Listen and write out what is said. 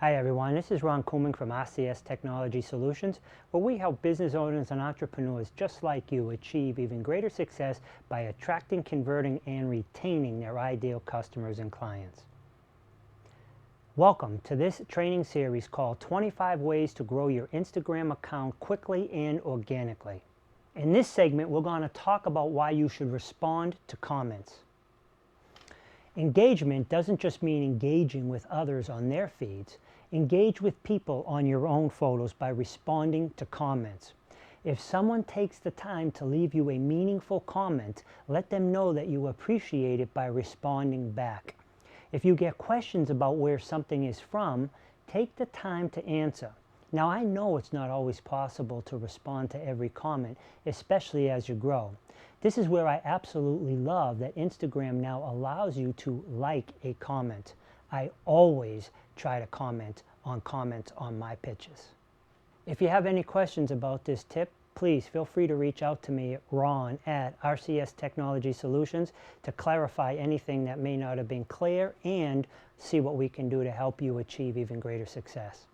Hi everyone, this is Ron Couming from RCS Technology Solutions, where we help business owners and entrepreneurs just like you achieve even greater success by attracting, converting, and retaining their ideal customers and clients. Welcome to this training series called 25 Ways to Grow Your Instagram Account Quickly and Organically. In this segment, we're going to talk about why you should respond to comments. Engagement doesn't just mean engaging with others on their feeds. Engage with people on your own photos by responding to comments. If someone takes the time to leave you a meaningful comment, let them know that you appreciate it by responding back. If you get questions about where something is from, take the time to answer. Now, I know it's not always possible to respond to every comment, especially as you grow. This is where I absolutely love that Instagram now allows you to like a comment. I always try to comment on comments on my pitches. If you have any questions about this tip, please feel free to reach out to me at Ron at RCS Technology Solutions to clarify anything that may not have been clear and see what we can do to help you achieve even greater success.